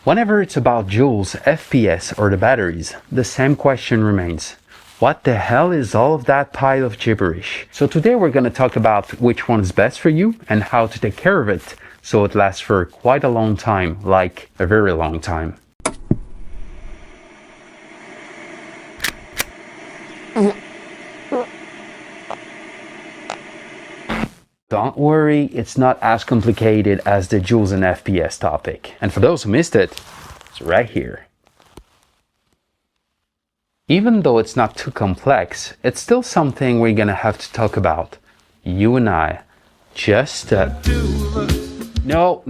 Whenever it's about joules, FPS, or the batteries, the same question remains. What the hell is all of that pile of gibberish? So today we're going to talk about which one is best for you and how to take care of it so it lasts for quite a long time, like a very long time. Don't worry, it's not as complicated as the joules and FPS topic. And for those who missed it, it's right here. Even though it's not too complex, it's still something we're gonna have to talk about. You and I. Just No.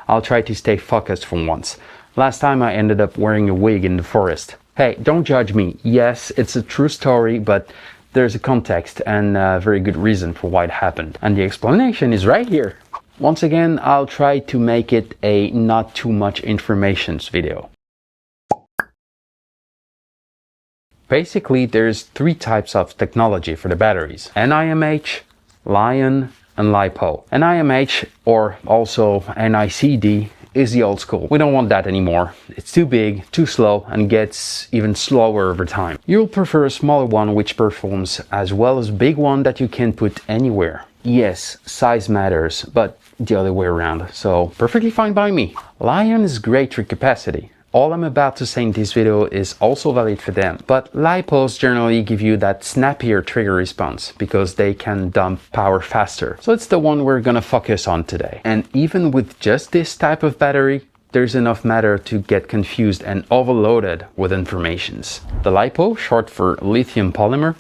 I'll try to stay focused for once. Last time I ended up wearing a wig in the forest. Hey, don't judge me. Yes, it's a true story, but there's a context and a very good reason for why it happened. And the explanation is right here. Once again, I'll try to make it a not too much informations video. Basically, there's three types of technology for the batteries: NIMH, Lion, and LiPo. NIMH, or also NICD, is the old school. We don't want that anymore. It's too big, too slow, and gets even slower over time. You'll prefer a smaller one which performs as well as a big one that you can put anywhere. Yes, size matters, but the other way around, so perfectly fine by me. Lion is great for capacity. All I'm about to say in this video is also valid for them, but LiPos generally give you that snappier trigger response because they can dump power faster. So it's the one we're gonna focus on today. And even with just this type of battery, there's enough matter to get confused and overloaded with informations. The LiPo, short for lithium polymer,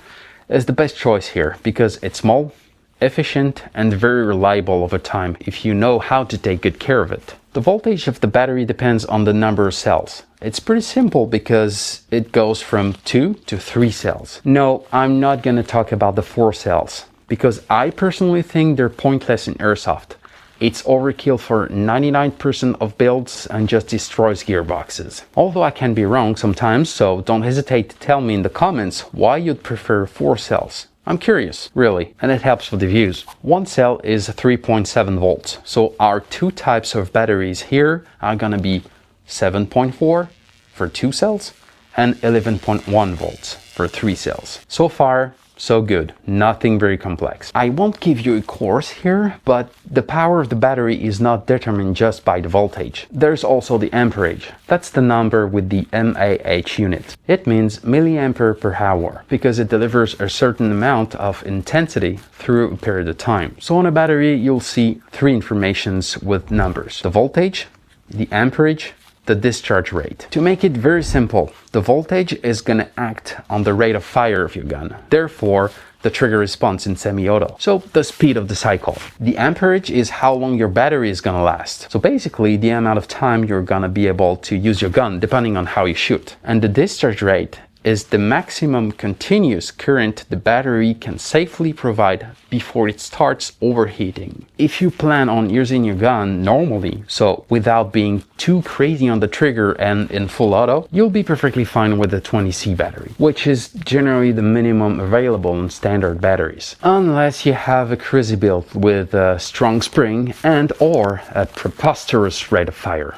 is the best choice here because it's small, efficient, and very reliable over time if you know how to take good care of it. The voltage of the battery depends on the number of cells. It's pretty simple because it goes from 2 to 3 cells. No, I'm not gonna talk about the 4 cells because I personally think they're pointless in Airsoft. It's overkill for 99% of builds and just destroys gearboxes. Although I can be wrong sometimes, so don't hesitate to tell me in the comments why you'd prefer 4 cells. I'm curious, really, and it helps with the views. One cell is 3.7 volts, so our two types of batteries here are gonna be 7.4 for 2 cells and 11.1 volts for 3 cells. So far, so good, nothing very complex. I won't give you a course here, but the power of the battery is not determined just by the voltage. There's also the amperage. That's the number with the mAh unit. It means milliampere per hour because it delivers a certain amount of intensity through a period of time. So on a battery, you'll see 3 informations with numbers: the voltage, the amperage, the discharge rate. To make it very simple, the voltage is gonna act on the rate of fire of your gun. Therefore, the trigger response in semi-auto. So the speed of the cycle. The amperage is how long your battery is gonna last. So basically the amount of time you're gonna be able to use your gun depending on how you shoot. And the discharge rate is the maximum continuous current the battery can safely provide before it starts overheating. If you plan on using your gun normally, so without being too crazy on the trigger and in full auto, you'll be perfectly fine with the 20C battery, which is generally the minimum available in standard batteries. Unless you have a crazy build with a strong spring and or a preposterous rate of fire.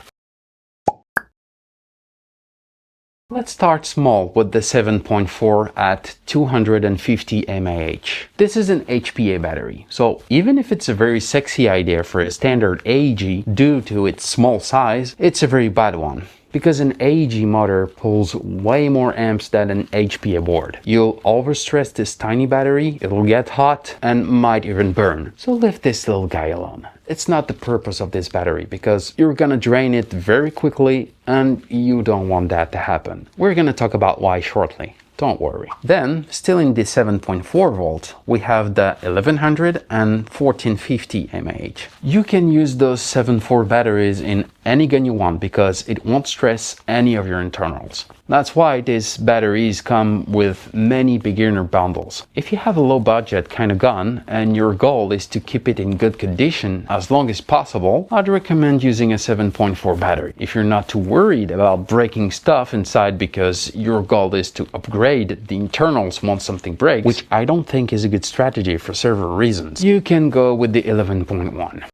Let's start small with the 7.4 at 250 mAh. This is an HPA battery, so even if it's a very sexy idea for a standard AEG due to its small size, it's a very bad one. Because an AEG motor pulls way more amps than an HPA board. You'll overstress this tiny battery, it'll get hot, and might even burn. So leave this little guy alone. It's not the purpose of this battery, because you're gonna drain it very quickly, and you don't want that to happen. We're gonna talk about why shortly. Don't worry. Then, still in the 7.4 volt, we have the 1100 and 1450 mAh. You can use those 7.4 batteries in any gun you want because it won't stress any of your internals. That's why these batteries come with many beginner bundles. If you have a low budget kind of gun and your goal is to keep it in good condition as long as possible, I'd recommend using a 7.4 battery. If you're not too worried about breaking stuff inside because your goal is to upgrade the internals once something breaks, which I don't think is a good strategy for several reasons, you can go with the 11.1.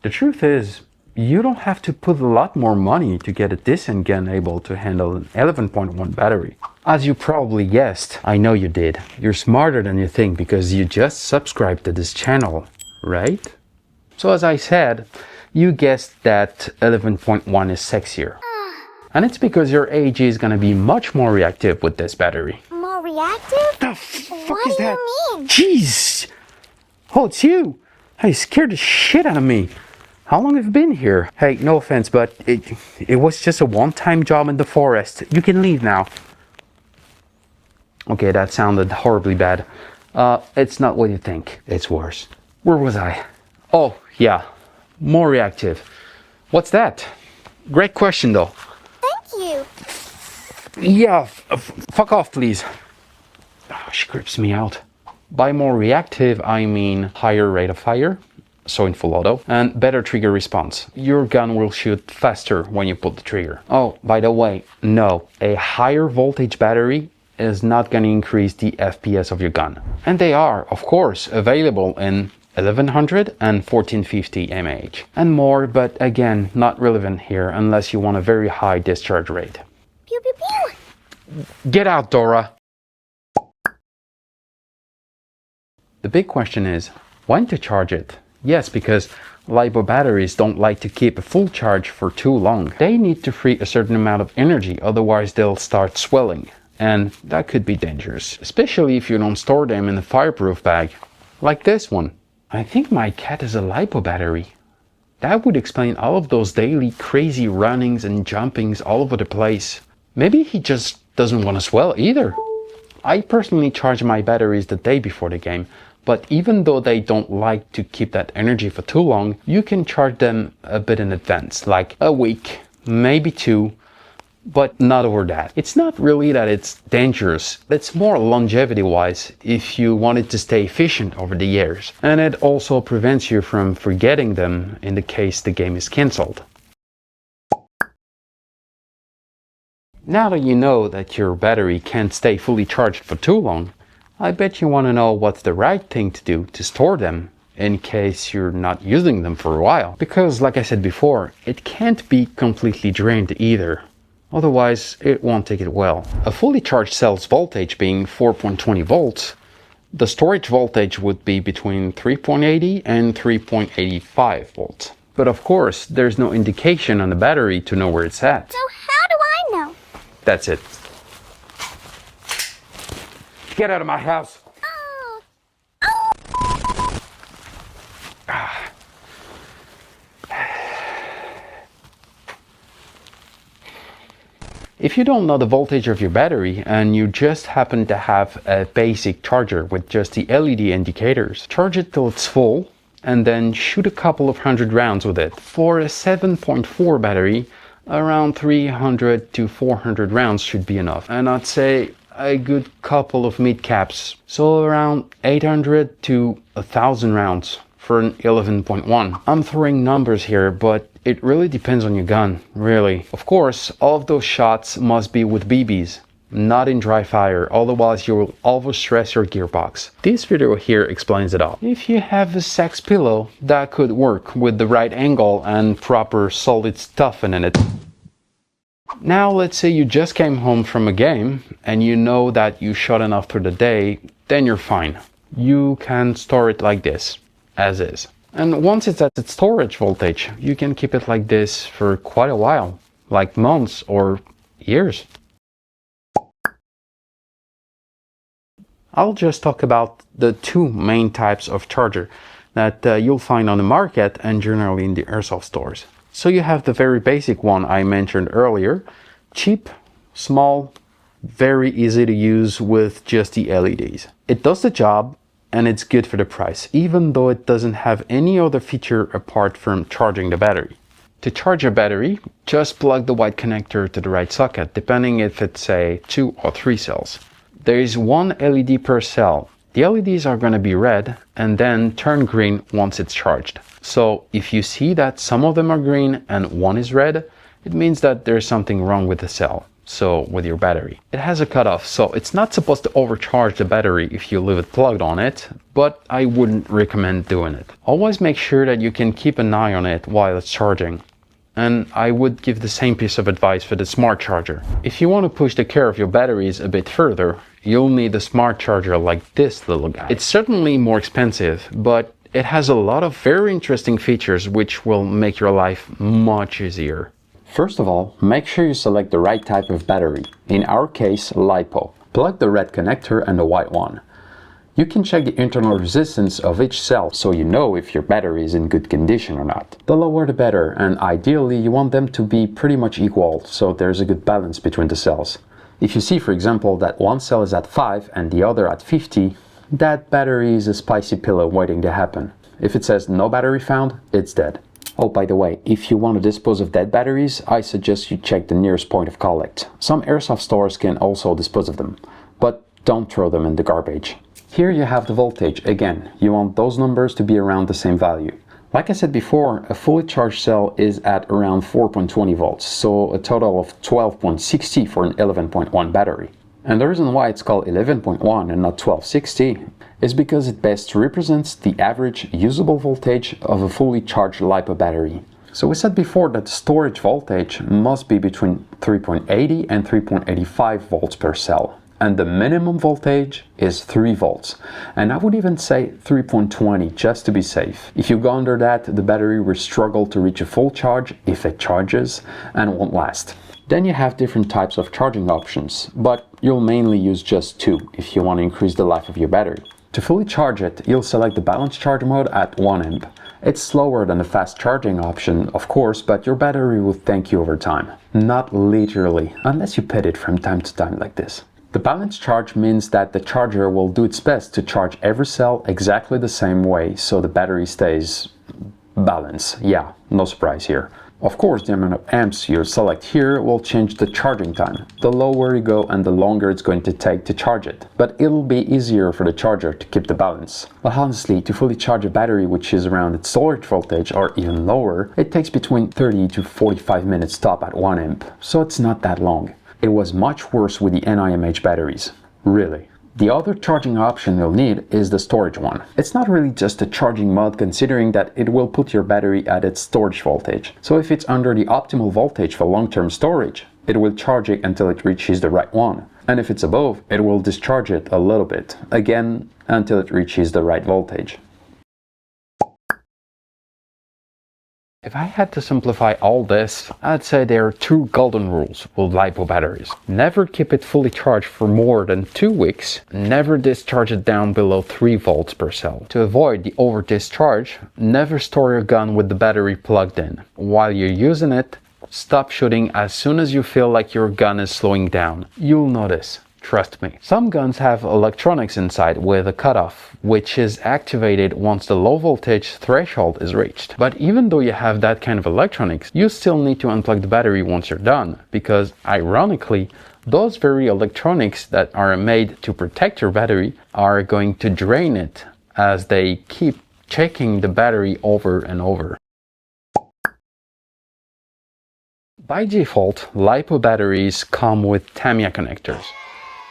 The truth is, you don't have to put a lot more money to get a decent gun able to handle an 11.1 battery. As you probably guessed, I know you did. You're smarter than you think because you just subscribed to this channel, right? So as I said, you guessed that 11.1 is sexier. And it's because your AG is gonna be much more reactive with this battery. More reactive? The fuck what is do that? you mean? Jeez! Oh, it's you! Hey, scared the shit out of me. How long have you been here? Hey, no offense, but it was just a one-time job in the forest. You can leave now. Okay, that sounded horribly bad. It's not what you think. It's worse. Where was I? Oh, yeah. More reactive. What's that? Great question, though. Thank you. Yeah, fuck off, please. Oh, she creeps me out. By more reactive, I mean higher rate of fire, so in full auto, and better trigger response. Your gun will shoot faster when you pull the trigger. Oh, by the way, no, a higher voltage battery is not going to increase the FPS of your gun. And they are, of course, available in 1100 and 1450 mAh and more, but again, not relevant here unless you want a very high discharge rate. Pew pew pew. Get out, Dora! The big question is, when to charge it? Yes, because LiPo batteries don't like to keep a full charge for too long. They need to free a certain amount of energy, otherwise they'll start swelling. And that could be dangerous, especially if you don't store them in a fireproof bag, like this one. I think my cat has a LiPo battery. That would explain all of those daily crazy runnings and jumpings all over the place. Maybe he just doesn't want to swell either. I personally charge my batteries the day before the game, but even though they don't like to keep that energy for too long, you can charge them a bit in advance, like a week, maybe 2, but not over that. It's not really that it's dangerous, it's more longevity wise if you want it to stay efficient over the years. And it also prevents you from forgetting them in the case the game is cancelled. Now that you know that your battery can't stay fully charged for too long, I bet you want to know what's the right thing to do to store them in case you're not using them for a while. Because like I said before, it can't be completely drained either. Otherwise, it won't take it well. A fully charged cell's voltage being 4.20 volts, the storage voltage would be between 3.80 and 3.85 volts. But of course, there's no indication on the battery to know where it's at. So how do I know? That's it. Get out of my house! Oh. If you don't know the voltage of your battery and you just happen to have a basic charger with just the LED indicators, charge it till it's full and then shoot a couple of hundred rounds with it. For a 7.4 battery, around 300 to 400 rounds should be enough. And I'd say a good couple of mid caps, so around 800 to 1000 rounds for an 11.1. I'm throwing numbers here, but it really depends on your gun, really. Of course, all of those shots must be with BBs, not in dry fire, otherwise you will overstress your gearbox. This video here explains it all. If you have a sex pillow, that could work with the right angle and proper solid stuffing in it. Now let's say you just came home from a game and you know that you shot enough through the day, then you're fine. You can store it like this, as is. And once it's at its storage voltage, you can keep it like this for quite a while, like months or years. I'll just talk about the two main types of charger that you'll find on the market and generally in the airsoft stores. So you have the very basic one I mentioned earlier, cheap, small, very easy to use with just the LEDs. It does the job and it's good for the price, even though it doesn't have any other feature apart from charging the battery. To charge a battery, just plug the white connector to the right socket, depending if it's say 2 or 3 cells. There is one LED per cell. The LEDs are going to be red and then turn green once it's charged. So if you see that some of them are green and one is red, it means that there's something wrong with the cell. so with your battery. It has a cutoff, so it's not supposed to overcharge the battery if you leave it plugged on it, but I wouldn't recommend doing it. Always make sure that you can keep an eye on it while it's charging. And I would give the same piece of advice for the smart charger. If you want to push the care of your batteries a bit further, you'll need a smart charger like this little guy. It's certainly more expensive, but it has a lot of very interesting features which will make your life much easier. First of all, make sure you select the right type of battery. In our case, LiPo. Plug the red connector and the white one. You can check the internal resistance of each cell so you know if your battery is in good condition or not. The lower the better, and ideally you want them to be pretty much equal so there's a good balance between the cells. If you see, for example, that one cell is at 5 and the other at 50, that battery is a spicy pillow waiting to happen. If it says no battery found, it's dead. Oh, by the way, if you want to dispose of dead batteries, I suggest you check the nearest point of collect. Some airsoft stores can also dispose of them, but don't throw them in the garbage. Here you have the voltage. Again, you want those numbers to be around the same value. Like I said before, a fully charged cell is at around 4.20 volts, so a total of 12.60 for an 11.1 battery. And the reason why it's called 11.1 and not 1260 is because it best represents the average usable voltage of a fully charged LiPo battery. So we said before that the storage voltage must be between 3.80 and 3.85 volts per cell. And the minimum voltage is 3 volts. And I would even say 3.20 just to be safe. If you go under that, the battery will struggle to reach a full charge if it charges and won't last. Then you have different types of charging options, but you'll mainly use just 2 if you want to increase the life of your battery. To fully charge it, you'll select the balanced charge mode at 1 amp. It's slower than the fast charging option, of course, but your battery will thank you over time. Not literally, unless you pet it from time to time like this. The balanced charge means that the charger will do its best to charge every cell exactly the same way, so the battery stays balanced. Yeah, no surprise here. Of course, the amount of amps you select here will change the charging time. The lower you go and the longer it's going to take to charge it. But it'll be easier for the charger to keep the balance. But honestly, to fully charge a battery which is around its storage voltage or even lower, it takes between 30 to 45 minutes top at 1 amp, so it's not that long. It was much worse with the NIMH batteries. Really. The other charging option you'll need is the storage one. It's not really just a charging mode, considering that it will put your battery at its storage voltage. So if it's under the optimal voltage for long-term storage, it will charge it until it reaches the right one. And if it's above, it will discharge it a little bit, again, until it reaches the right voltage. If I had to simplify all this, I'd say there are 2 golden rules with LiPo batteries. Never keep it fully charged for more than 2 weeks. Never discharge it down below 3 volts per cell. To avoid the over discharge, never store your gun with the battery plugged in. While you're using it, stop shooting as soon as you feel like your gun is slowing down. You'll notice. Trust me. Some guns have electronics inside with a cutoff, which is activated once the low voltage threshold is reached. But even though you have that kind of electronics, you still need to unplug the battery once you're done, because ironically, those very electronics that are made to protect your battery are going to drain it as they keep checking the battery over and over. By default, LiPo batteries come with Tamiya connectors.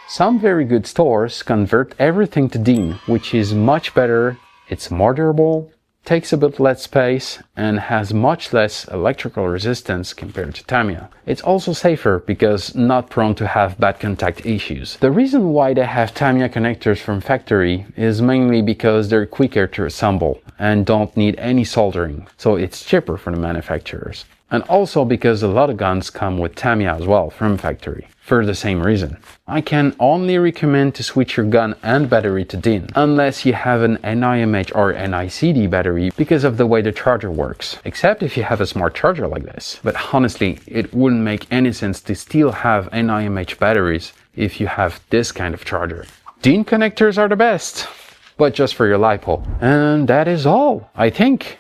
Some very good stores convert everything to DIN, which is much better, it's more durable, takes a bit less space, and has much less electrical resistance compared to Tamiya. It's also safer because not prone to have bad contact issues. The reason why they have Tamiya connectors from factory is mainly because they're quicker to assemble and don't need any soldering, so it's cheaper for the manufacturers. And also because a lot of guns come with Tamiya as well from factory, for the same reason. I can only recommend to switch your gun and battery to DIN, unless you have an NIMH or NICD battery because of the way the charger works, except if you have a smart charger like this. But honestly, it wouldn't make any sense to still have NIMH batteries if you have this kind of charger. DIN connectors are the best, but just for your LiPo. And that is all, I think.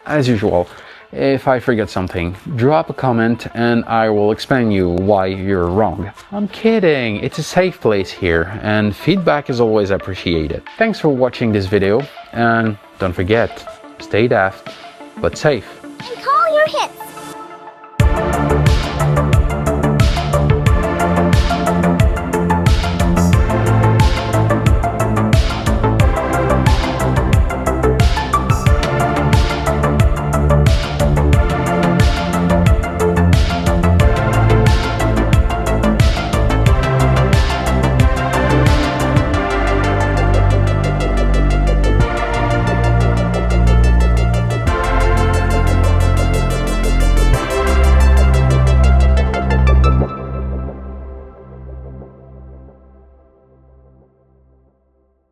As usual, if I forget something, drop a comment and I will explain you why you're wrong. I'm kidding, it's a safe place here and feedback is always appreciated. Thanks for watching this video and don't forget, stay daft, but safe. And call your hits.